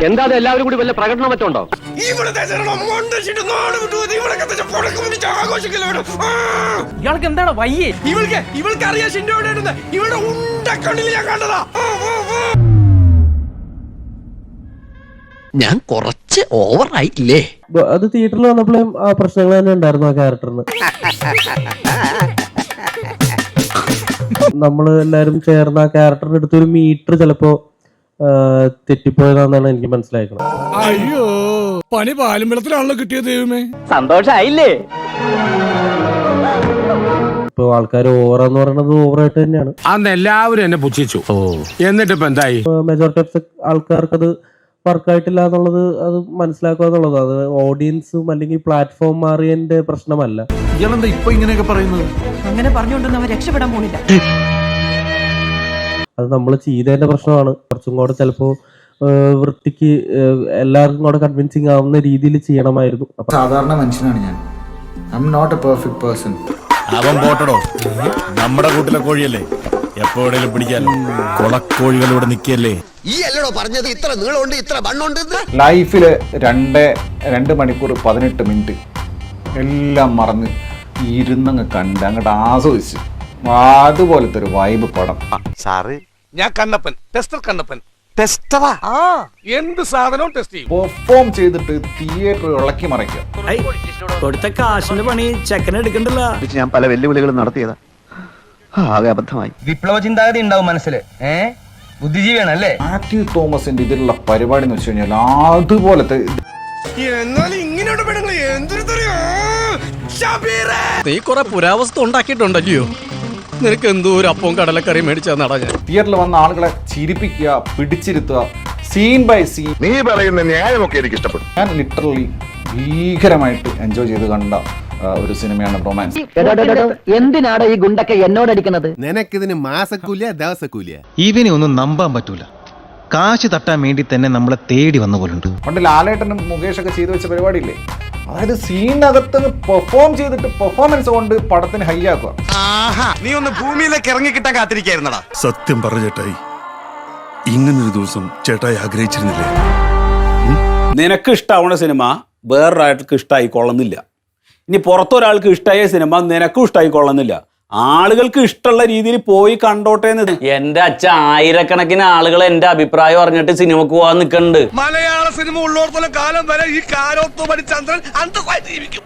എന്താ എല്ലാവരും കൂടി വല്ല പ്രകടനം മറ്റുണ്ടോ? ഇയാൾക്ക് എന്താണ് വയ്യേ? ഇവൾക്ക് അറിയാം ഇവളുടെ ഉണ്ടക്കണ്ണിൽ ഞാൻ കണ്ടതാ. ഞാൻ കുറച്ച് ഓവറായില്ലേ? അത് തിയേറ്ററിൽ വന്നപ്പോഴും ആ പ്രശ്നങ്ങൾ തന്നെ ഉണ്ടായിരുന്നു ആ ക്യാരക്ടറിന്. നമ്മൾ എല്ലാരും ചേർന്ന് ആ ക്യാരക്ടറിന്റെ അടുത്തൊരു മീറ്റർ ചിലപ്പോ തെറ്റിപ്പോയതാണെന്നാണ് എനിക്ക് മനസ്സിലാക്കുന്നത്. അയ്യോ, പണി പാലും വെള്ളത്തിലാണല്ലോ കിട്ടിയത്. ദൈവമേ, സന്തോഷായില്ലേ? ഇപ്പൊ ആൾക്കാർ ഓവറെന്ന് പറയുന്നത് ഓവറായിട്ട് തന്നെയാണ്. അന്ന് എല്ലാവരും എന്നെ പുച്ഛിച്ചു. എന്നിട്ട് ഇപ്പൊ എന്തായി? മെജോറിറ്റി ഓഫ് ആൾക്കാർക്ക് അത് വർക്കായിട്ടില്ല എന്നുള്ളത് അത് മനസ്സിലാക്കുക എന്നുള്ളത്. അത് ഓഡിയൻസും അല്ലെങ്കിൽ പ്ലാറ്റ്ഫോം മാറിയതിന്റെ പ്രശ്നമല്ല. ഇയാളെന്താ ഇപ്പൊ ഇങ്ങനെയൊക്കെ പറയുന്നത്? അങ്ങനെ പറഞ്ഞുകൊണ്ടൊന്നും അവൻ രക്ഷപ്പെടാൻ പോണില്ല. അത് നമ്മൾ ചെയ്തതിന്റെ പ്രശ്നമാണ്. കുറച്ചും കൂടെ ചിലപ്പോ വൃത്തിക്ക് എല്ലാവർക്കും കൂടെ കൺവിൻസിങ് ആവുന്ന രീതിയിൽ ചെയ്യണമായിരുന്നു. സാധാരണ മനുഷ്യനാണ് ഞാൻ. I am not a perfect person. അവൻ പോട്ടടോ, നമ്മുടെ കൂട്ടിലെ കോഴിയല്ലേ, എപ്പോഴേലും പിടിക്കാലോ. കൊളക്കോഴികൾ ഇവിടെ നിൽക്കല്ലേ. ഈ അല്ലടോ പറഞ്ഞത് ഇത്ര നീളമുണ്ട് ഇത്ര വണ്ണുണ്ട്. ലൈഫില് 2 മണിക്കൂർ 18 മിനിറ്റ് എല്ലാം മറന്ന് ഇരുന്നങ്ങ് കണ്ട് അങ്ങോട്ട് ആസ്വദിച്ച് അതുപോലത്തെ ഒരു വൈബ് പടം. സാറ്, ഞാൻ കണ്ണപ്പൻ, ടെസ്റ്റർ കണ്ണപ്പൻ. ടെസ്റ്ററാ? എന്ത് സാധനവും ടെസ്റ്റ് ചെയ്യും. പെർഫോം ചെയ്തിട്ട് തിയേറ്റർ ഇളക്കി മറിക്കുക. കൊടുത്ത കാശിന്റെ പണി ചെക്കനെ എടുക്കണ്ടല്ലോ. ഞാൻ പല വെല്ലുവിളികളും നടത്തിയതാ, ആകെ അബദ്ധമായി. വിപ്ലവ ചിന്താഗതി ഉണ്ടാവും മനസ്സില്. ബുദ്ധിജീവിയാണല്ലേ? മാത്യു തോമസിന്റെ ഇതിലുള്ള പരിപാടി എന്ന് വെച്ച് കഴിഞ്ഞാൽ അതുപോലത്തെ. എന്നാലും ഇങ്ങനെയുള്ള പെണ്ണുങ്ങൾ എന്തൊരു നീ കുറെ പുരാവസ്തു ഉണ്ടാക്കിയിട്ടുണ്ടല്ലോ. നിനക്ക് എന്തോ ഒരു അപ്പവും കടലക്കറി മേടിച്ചാ നടാ. ഞാൻ തിയേറ്ററിൽ വന്ന ആളുകളെ ചിരിപ്പിക്കുക, പിടിച്ചിരുത്തുക, സീൻ ബൈ സീൻ. നീ പറയുന്ന ന്യായമൊക്കെ എനിക്ക് ഇഷ്ടപ്പെട്ടു. ഞാൻ ലിറ്ററലി ഭീകരമായിട്ട് എൻജോയ് ചെയ്ത് കണ്ട ഒരു സിനിമയാണ് റൊമാൻസ്. എന്തിനാണ് ഈ ഗുണ്ടൊക്കെ എന്നോടടിക്കുന്നത്? നിനക്കിതിന് മാസക്കൂലിയ ദിവസക്കൂലിയ? ഇവനെ ഒന്നും നമ്പാൻ പറ്റൂല. കാശ് തട്ടാൻ വേണ്ടി തന്നെ നമ്മളെ തേടി വന്ന പോലുണ്ട്. പണ്ട് ലാലേട്ടനും മുകേഷൊക്കെ ചെയ്തു വെച്ച പരിപാടിയില്ലേ, അതായത് സീനകത്ത് പെർഫോം ചെയ്തിട്ട് പെർഫോമൻസ് കൊണ്ട് പടത്തിന് ഹൈ ആക്കുക. നീ ഒന്ന് ഭൂമിയിലേക്ക് ഇറങ്ങി കിട്ടാൻ കാത്തിരിക്കായിരുന്നടാ. സത്യം പറഞ്ഞ ചേട്ടായി, ഇങ്ങനൊരു ദിവസം ചേട്ടായി ആഗ്രഹിച്ചിരുന്നില്ലേ? നിനക്ക് ഇഷ്ടാവുന്ന സിനിമ വേറൊരാൾക്ക് ഇഷ്ടമായിക്കൊള്ളുന്നില്ല. ഇനി പുറത്തൊരാൾക്ക് ഇഷ്ടമായ സിനിമ നിനക്കും ഇഷ്ടമായിക്കൊള്ളുന്നില്ല. ആളുകൾക്ക് ഇഷ്ടമുള്ള രീതിയിൽ പോയി കണ്ടോട്ടെ എന്ന്. എന്റെ അച്ഛൻ ആയിരക്കണക്കിന് ആളുകൾ എന്റെ അഭിപ്രായം അറിഞ്ഞിട്ട് സിനിമക്ക് പോവാൻ നിൽക്കുന്നുണ്ട്. മലയാള സിനിമ ഉള്ളോടത്തോളം കാലം വരെ ഈ കാലോത്തു ചന്ദ്രൻ അന്തസ്സായി ജീവിക്കും.